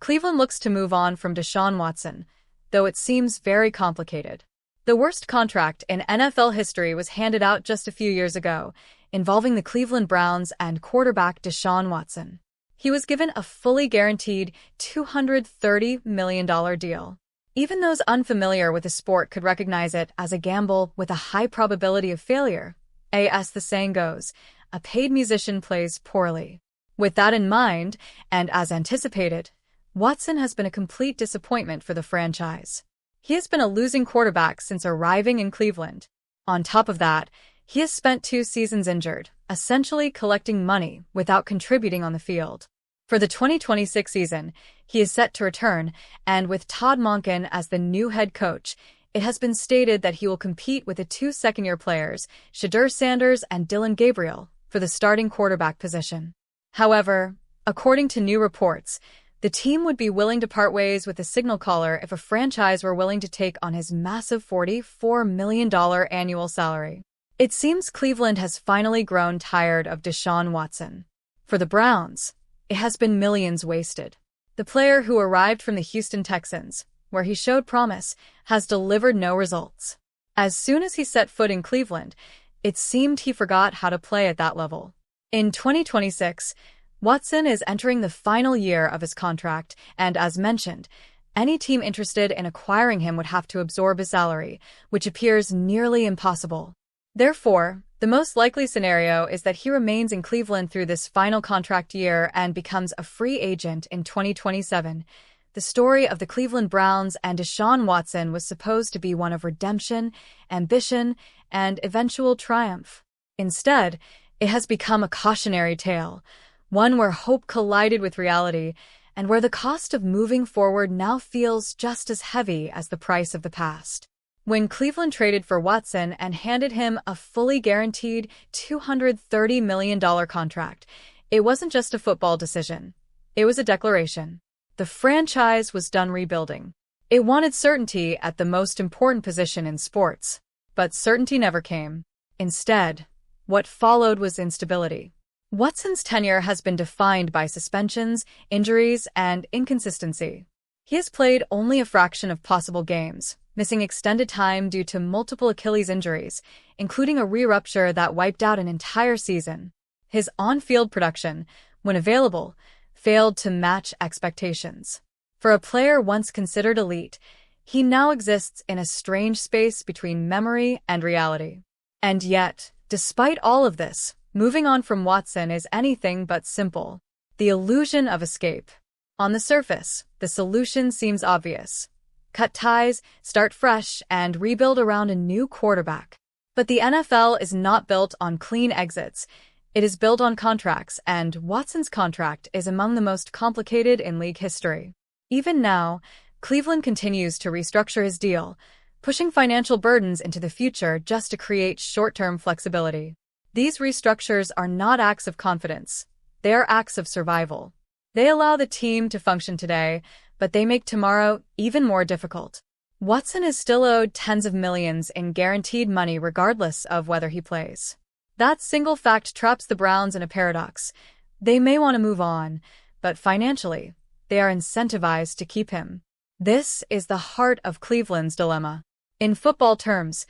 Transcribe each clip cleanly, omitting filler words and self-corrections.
Cleveland looks to move on from Deshaun Watson, though it seems very complicated. The worst contract in NFL history was handed out just a few years ago, involving the Cleveland Browns and quarterback Deshaun Watson. He was given a fully guaranteed $230 million deal. Even those unfamiliar with the sport could recognize it as a gamble with a high probability of failure. As the saying goes, a paid musician plays poorly. With that in mind, and as anticipated, Watson has been a complete disappointment for the franchise. He has been a losing quarterback since arriving in Cleveland. On top of that, he has spent 2 seasons injured, essentially collecting money without contributing on the field. For the 2026 season, he is set to return, and with Todd Monken as the new head coach, it has been stated that he will compete with the 2 second-year players, Shedeur Sanders and Dillon Gabriel, for the starting quarterback position. However, according to new reports, the team would be willing to part ways with the signal caller if a franchise were willing to take on his massive $44 million annual salary. It seems Cleveland has finally grown tired of Deshaun Watson. For the Browns, it has been millions wasted. The player who arrived from the Houston Texans, where he showed promise, has delivered no results. As soon as he set foot in Cleveland, it seemed he forgot how to play at that level. In 2026, Watson is entering the final year of his contract, and as mentioned, any team interested in acquiring him would have to absorb his salary, which appears nearly impossible. Therefore, the most likely scenario is that he remains in Cleveland through this final contract year and becomes a free agent in 2027. The story of the Cleveland Browns and Deshaun Watson was supposed to be one of redemption, ambition, and eventual triumph. Instead, it has become a cautionary tale, one where hope collided with reality, and where the cost of moving forward now feels just as heavy as the price of the past. When Cleveland traded for Watson and handed him a fully guaranteed $230 million contract, it wasn't just a football decision. It was a declaration. The franchise was done rebuilding. It wanted certainty at the most important position in sports, but certainty never came. Instead, what followed was instability. Watson's tenure has been defined by suspensions, injuries, and inconsistency. He has played only a fraction of possible games, missing extended time due to multiple Achilles injuries, including a re-rupture that wiped out an entire season. His on-field production, when available, failed to match expectations. For a player once considered elite, he now exists in a strange space between memory and reality. And yet, despite all of this, moving on from Watson is anything but simple. The illusion of escape. On the surface, the solution seems obvious. Cut ties, start fresh, and rebuild around a new quarterback. But the NFL is not built on clean exits. It is built on contracts, and Watson's contract is among the most complicated in league history. Even now, Cleveland continues to restructure his deal, pushing financial burdens into the future just to create short-term flexibility. These restructures are not acts of confidence. They are acts of survival. They allow the team to function today, but they make tomorrow even more difficult. Watson is still owed tens of millions in guaranteed money regardless of whether he plays. That single fact traps the Browns in a paradox. They may want to move on, but financially, they are incentivized to keep him. This is the heart of Cleveland's dilemma. In football terms,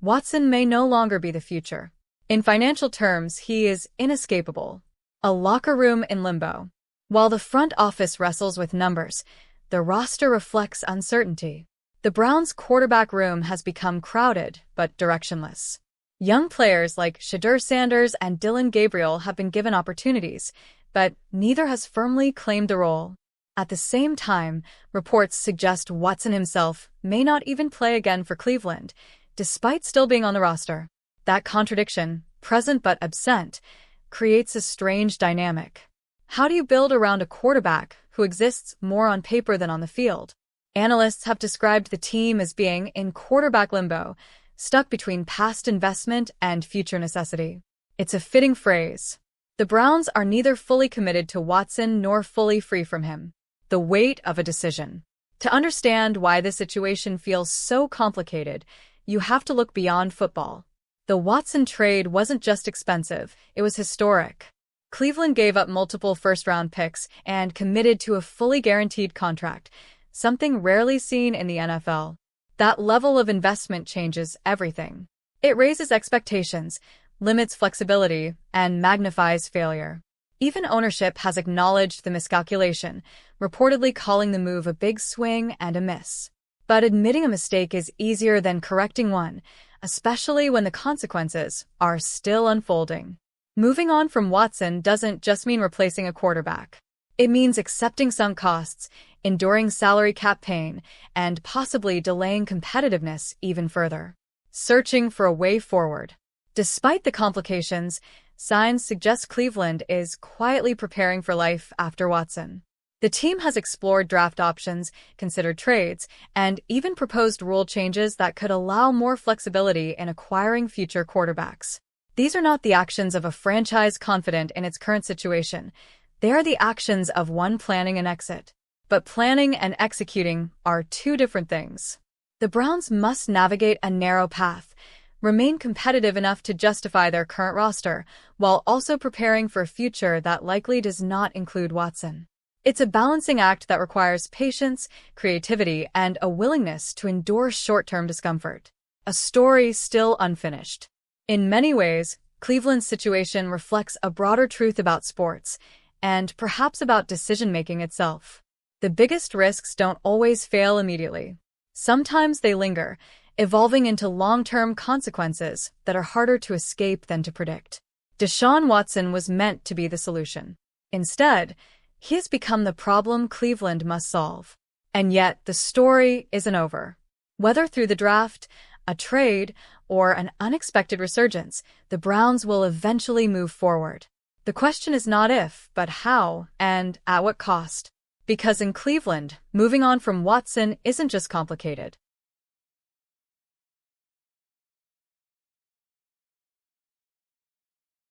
Watson may no longer be the future. In financial terms, he is inescapable. A locker room in limbo. While the front office wrestles with numbers, the roster reflects uncertainty. The Browns' quarterback room has become crowded but directionless. Young players like Shedeur Sanders and Dillon Gabriel have been given opportunities, but neither has firmly claimed a role. At the same time, reports suggest Watson himself may not even play again for Cleveland, despite still being on the roster. That contradiction, present but absent, creates a strange dynamic. How do you build around a quarterback who exists more on paper than on the field? Analysts have described the team as being in quarterback limbo, stuck between past investment and future necessity. It's a fitting phrase. The Browns are neither fully committed to Watson nor fully free from him. The weight of a decision. To understand why this situation feels so complicated, you have to look beyond football. The Watson trade wasn't just expensive, it was historic. Cleveland gave up multiple first-round picks and committed to a fully guaranteed contract, something rarely seen in the NFL. That level of investment changes everything. It raises expectations, limits flexibility, and magnifies failure. Even ownership has acknowledged the miscalculation, reportedly calling the move a big swing and a miss. But admitting a mistake is easier than correcting one, especially when the consequences are still unfolding. Moving on from Watson doesn't just mean replacing a quarterback. It means accepting sunk costs, enduring salary cap pain, and possibly delaying competitiveness even further. Searching for a way forward. Despite the complications, signs suggest Cleveland is quietly preparing for life after Watson. The team has explored draft options, considered trades, and even proposed rule changes that could allow more flexibility in acquiring future quarterbacks. These are not the actions of a franchise confident in its current situation. They are the actions of one planning an exit. But planning and executing are two different things. The Browns must navigate a narrow path, remain competitive enough to justify their current roster, while also preparing for a future that likely does not include Watson. It's a balancing act that requires patience, creativity, and a willingness to endure short-term discomfort. A story still unfinished. In many ways, Cleveland's situation reflects a broader truth about sports, and perhaps about decision-making itself. The biggest risks don't always fail immediately. Sometimes they linger, evolving into long-term consequences that are harder to escape than to predict. Deshaun Watson was meant to be the solution. Instead, he has become the problem Cleveland must solve. And yet, the story isn't over. Whether through the draft, a trade, or an unexpected resurgence, the Browns will eventually move forward. The question is not if, but how, and at what cost. Because in Cleveland, moving on from Watson isn't just complicated.